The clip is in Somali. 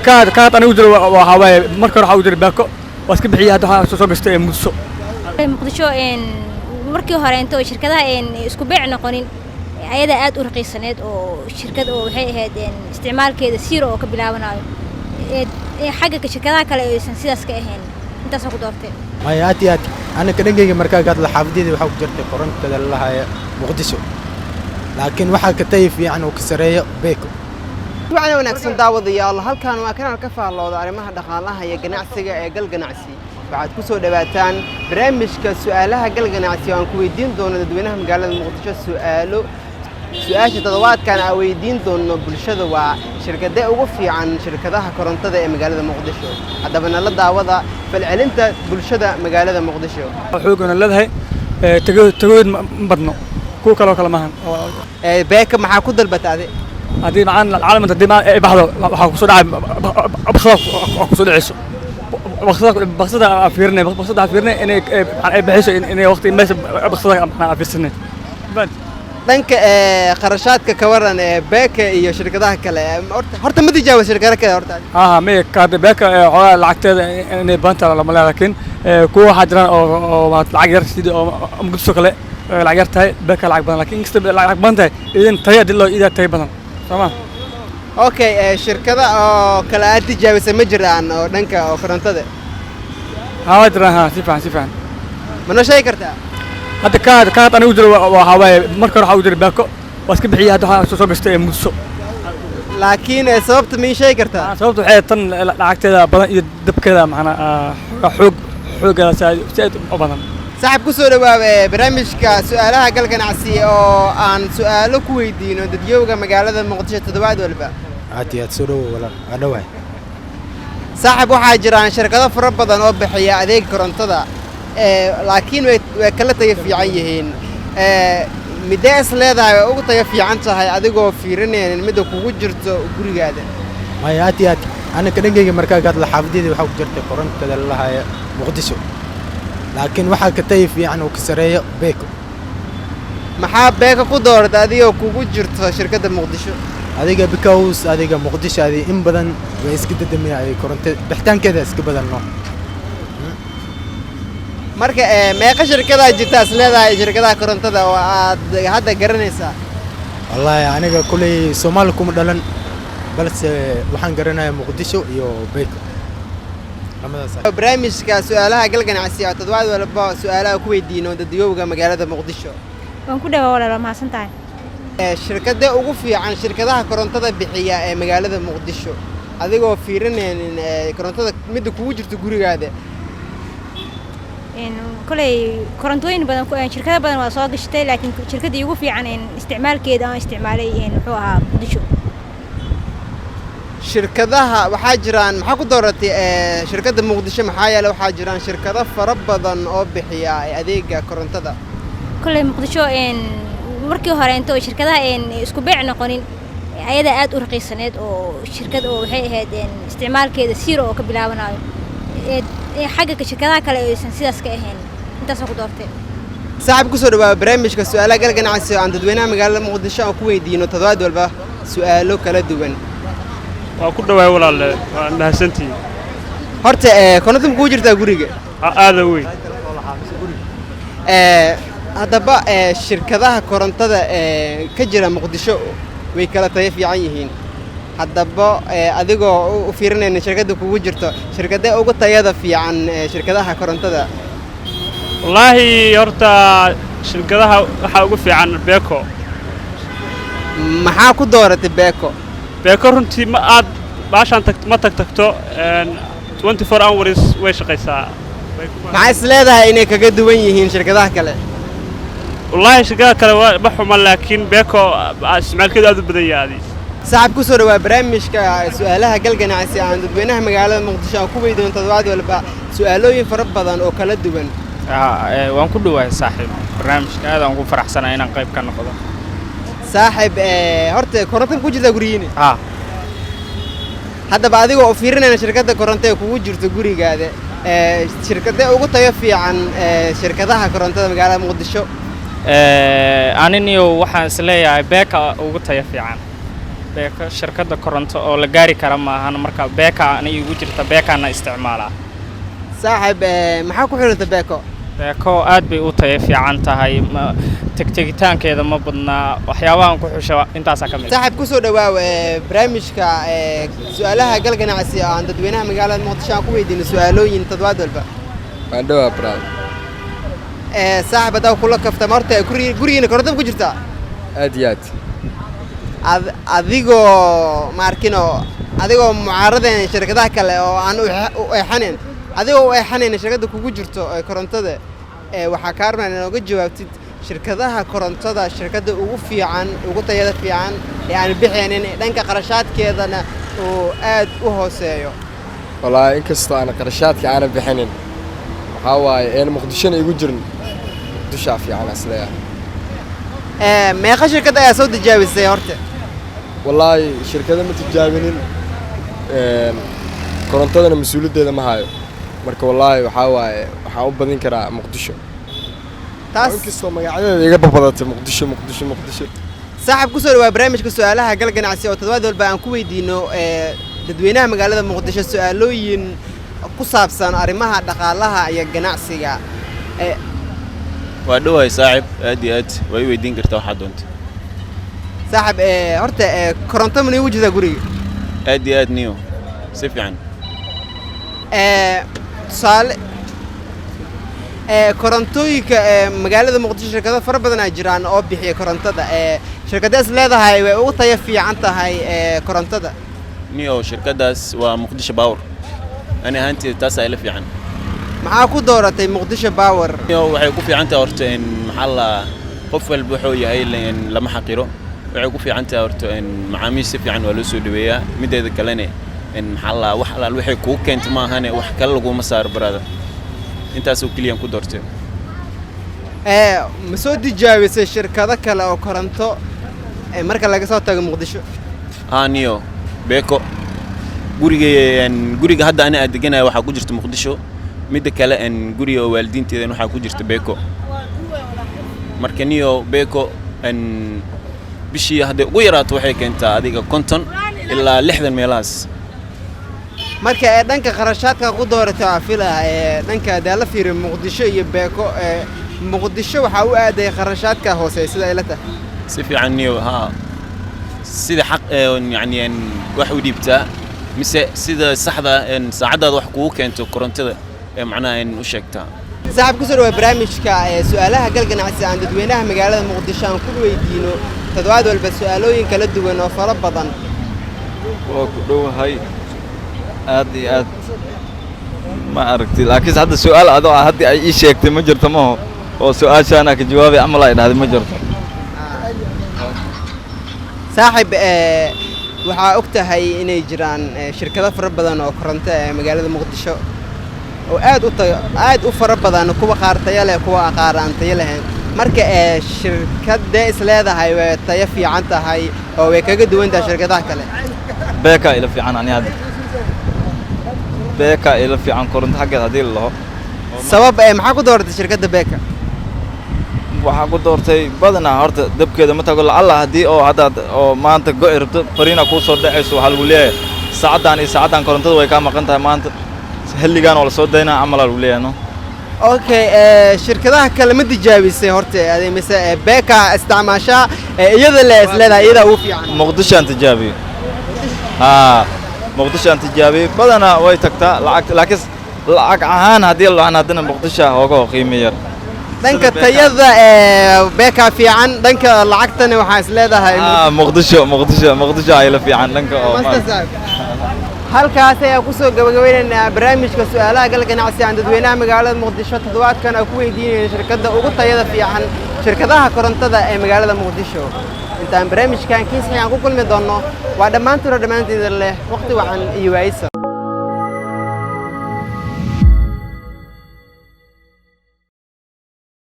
hadda kaad anigu jiro waxa waaye marka hore waxa uu jiro baako waa iska bixiyay hadda waxa soo gastay mudso muqdisho markii hore inta shirkadaha isku beec noqonin ayada aad u raqiisaneed oo shirkad oo waxay ahayd isticmaalkeeda zero oo ka bilaabanayo xagga shirkadaha kale aysan sidaas ka ahayn intaas ku doortay aad ana ka dhangeyga markaa gaad la xaafadiyada waxa ku jirtay korontada la lahayo muqdisho laakiin waxa ka tayif fiican oo ka sareeyo beeko waxaan wanaagsan daawadayaal halkan waa kanal ka faallooda arrimaha dhaqaalaha iyo ganacsiga ee gal ganacsi waxaad ku soo dhawaataan barnaamijka su'aalaha gal ganacsi oo aan ku weydiin doono dadweynaha magaalada muqdisho su'aasha toddobaadkan aan weydiin doono bulshada waa shirkadee ugu fiican shirkadaha korontada ee magaalada muqdisho haddaba nala daawada falcelinta bulshada magaalada muqdisho xoogana leedahay tagood badno ku kala maahan beeka maxaa ku dalbatay hadii macaan caalamka hadii ma baxdo waxa ku soo dhacay ku soo dhacayso baqsada fiirnay inay bixiso inay waqti meesha baqsada fiirsanay dhanka qarashaadka ka waran beeka iyo shirkadaha kale horta ma tijaabo shirkadaha kale horta ma ka beeka xogaa lacagteeda inay banta lama laakiin kuwa waxa jiraan oo lacag yar sidii oo muddo kale lacag yar tahay beeka lacag badan laakiin inta lacag badan tahay idan tayo dilo ida tayo badan sama okay shirkada oo kala aad tijaabisay ma jiraan oo dhanka oo korontada haa jiraan si fiican ma noo sheegi kartaa hadda kaad anigu jiro waxa waaye marka hore waxa uu jiro baako waa iska bixiyay hadda waxa soo gastay mudso laakiin sababta ma sheegi kartaa sababta waxay tan lacagteeda badan iyo dabkeeda macna xooga saad u badan saaxib ku soo dhawaab barnaamijka su'aalaha gal ganacsi oo aan su'aalo ku weydiino dadweynaha magaalada muqdisho toddobaad walba aad soo dhawo walaal adhawaay saaxib waxaa jiraan shirkado fara badan oo bixiya adeeg korontada laakiin way kala tayo fiican yihiin midee is leedahay ugu tayo fiican tahay adigoo fiirinaynin midda kugu jirto gurigaada aad ana ka dhangeyga markaa gaad la xaafadiyada waxa ku jirtay korontada la lahayo muqdisho laakiin waxa ka tayif fiican oo ka sareeyo beeko maxaa beeka ku dooratay adigoo kugu jirto shirkadda muqdisho adiga because adiga muqdisho in badan way iska dadamiyay korontada bixitaankeeda iska badan no marka meeqa shirkadaha jirta is leedahay shirkadaha korontada oo aad hadda garanaysaa wallahi aniga kulay Soomaali kuma dhalan balse waxaan garanayaa muqdisho iyo beeko barnaamijka su'aalaha gal ganacsi oo toddobaad walba su'aalaha ku weydiino dadweynaha magaalada muqdisho waan ku dhawaad walaal ma xasantahay shirkadda ugu fiican shirkadaha korontada bixiya ee magaalada muqdisho adigoo fiirinaynin korontada midda kugu jirto gurigaada kulay korontooyin badan shirkado badan waa soo gashtay laakiin shirkadii ugu fiican isticmaalkeeda aan isticmaalay wuxuu ahaa muqdisho shirkadaha waxaa jiraan maxaa ku dooratay shirkadda muqdisho maxaa yeelay waxaa jiraan shirkado fara badan oo bixiya adeega korontada kulay muqdisho markii hore inta shirkadaha isku beec noqonin ayada aad u raqiisaneed oo shirkad oo waxay ahayd isticmaalkeeda zero oo ka bilaabanayo xagga shirkadaha kale aysan sidaas ka ahayn intaas ku doortay saaxib ku soo dhawaab barnaamijka su'aalaha gal ganacsi oo aan dadweynaha magaalada muqdisho ku weydiino toddobaad walba su'aalo kala duwan waa ku dhawaay walaal waa mahadsantii horta korontada ku jirta guriga aad weyn haddaba shirkadaha korontada ka jira muqdisho way kala tayo fiican yihiin haddaba adigoo u fiirinayna shirkadda kugu jirto shirkadee ugu tayada fiican shirkadaha korontada wallaahi horta shirkadaha waxa ugu fiican beeko maxaa ku dooratay beeko runtii ma aad baashaan ma tagto 24 hours way shaqaysaa maxaa is leedahay inay kaga duwan yihiin shirkadaha kale wallaahi shirkadaha kale ma xuma laakiin beeko isticmaalkeedu aad u badan yahay saaxib ku soo dhawaad barnaamijka su'aalaha gal ganacsi aan dadweynaha magaalada muqdisho ku weydiino toddobaad walba su'aalooyin fara badan oo kala duwan waan ku dhawahay saaxiib barnaamijka aad aan ugu faraxsanahay inaan qayb ka noqdo saaxiib horta korontada ku jirta gurigiina haddaba adigoo fiirinayna shirkadda korontada kugu jirto gurigaada shirkadee ugu tayo fiican shirkadaha korontada magaalada muqdisho aniniyo waxaan is leeyahay beeka ugu tayo fiican beeko shirkadda koronto oo la gaari kara maahan marka beeka ana igu jirta beekana isticmaalaa saaxib maxaa ku xiranta beeko beeko aad bay u tahay fiican tahay tegitaankeeda ma badnaa waxyaabahan ku xusha intaasaa ka mid saaxib ku soo dhawaaw barnaamijka su'aalaha gal ganacsi aan dadweynaha magaalada Muqdisho aan ku weydiino su'aalooyin toddobaad walba waan dhawaa brad saaxib hadaa kula kafta marta gurigiina koronto ku jirta aad iyo aad adigoo maarkino adigoo mucaaradeen shirkadaha kale oo aan u eexanayn adigoo u eexanayn shirkadda kugu jirto korontada waxaa ka rabnaa inaad uga jawaabtid shirkadaha korontada shirkadda ugu fiican ugu tayada fiican ee aan bixinin dhanka qarashaadkeedana uu aad u hooseeyo wallaahi inkastoo aan qarashaadka aanan bixinin waxaa waaye een muqdishona igu jirin dushaa fiican asleeya meeqa shirkad ayaa soo tijaabisay horta wallaahi shirkada ma tijaabinin korontadana mas-uuliyaddeeda ma hayo marka wallaahi waxaa waaye waxaan u badin karaa muqdisho taas inkastoo magacyadeeda iga babadatay muqdisho saaxib ku soo dhawaa barnaamijka su'aalaha gal ganacsi oo toddobaad walba aan ku weydiino dadweynaha magaalada Muqdisho su'aalooyin ku saabsan arrimaha dhaqaalaha iyo ganacsiga waa dhawahay saaxib aad iyo aad way weydiin kartaa waxa doonto saaxib horta koronto ma igu jirtaa guriga aad iyo aad niyo si fiican tusaale korontooyinka magaalada Muqdisho shirkado fara badan ay jiraan oo bixiya korontada shirkadaas leedahay way ugu tayo fiican tahay korontada niyo shirkadaas waa Muqdisho Power ani ahaantii taas ay la fiican maxaa ku dooratay Muqdisho Power niyo waxay ku fiican tahay horta in maxalla qof walba wuxuu yahay lama xaqiro waxay ku fiican tahay horta in macaamiil si fiican waa loo soo dhaweeyaa mideeda kalena in maxalla wax alaal waxay ku keento ma ahane wax kale lagu ma saar barada intaas oo kaliya ku doortay ma soo tijaabisay shirkado kale oo koronto marka laga soo tago Muqdisho niyo beeko guriga hadda ana adeeganayo waxa ku jirta Muqdisho mid kale guriga waalidiinteeda waxa ku jirta beeko marka niyo beeko bishii hadda ugu yaraato waxay keentaa adiga 50 ilaa 60 meelaas marka dhanka qarashaadka ku dooratay afila dhanka daala fiir Muqdisho iyo beeko Muqdisho waxa uu aaday qarashaadka hoose sida ay la tahay si fiican niyo sida xaq yani wax u dhiibtaa mise sida saxda saacadaad wax kugu keento korontada macnaha u sheegtaa saaxib ku soo dhawaa barnaamijka su'aalaha gal ganacsi aan dadweynaha magaalada Muqdisho aan ku weydiino toddobaad walba su'aalooyin kala duwan oo fara badan waa ku dhawahay aad iyo aad ma aragtay laakiin hadda su'aal adoo hadii ay ii sheegtay ma jirto ma oo su'aashaana ka jawaabay ama la idhaahday ma jirto saaxib waxa og tahay inay jiraan shirkado fara badan oo koronto magaalada Muqdisho oo aad u fara badan kuwa qaar tayo leh kuwa qaar aan tayo lahayn marka shirkadda isleedahay way tayo fiican tahay oo way kaga duwan tahay shirkadaha kale beeka ila fiican ani hadda beeka ila fiican koronto xaggeed hadii la laho sabab maxaa ku dooratay shirkadda beeka waxaa ku doortay badanaa horta dabkeeda ma tago lacala hadii oo hadda oo maanta go'i rabto fariina ku soo dhacayso waxa lagu leeyahay saacadan korontada way ka maqan tahay maanta xilligan oo la soo daynaa amal lagu leeyahay no okay shirkadaha kale ma tijaabisay horta aday mise beeka isticmaasha iyada la isleedahay iyada ugu fiican Muqdisho aan tijaabiyo Muqdisho aan tijaabiyo badanaa way tagtaa laakiin lacag ahaan hadii la hadana Muqdisho hoogo qiimo yar dhanka tayada beeka fiican dhanka lacagtana waxa isleedahay Muqdisho ay la fiican dhanka oo halkaas ayaa ku soo gabagabeynaa barnaamijka su'aalaha gal ganacsi aan dadweynaha magaalada Muqdisho toddobaadkan ku weydiinayna shirkadda ugu tayada fiican shirkadaha korontada ee magaalada Muqdisho intaan barnaamijkan kiis xiyaan ku kulmi doono waa dhammaantood leh waqti wacan iyo waayisa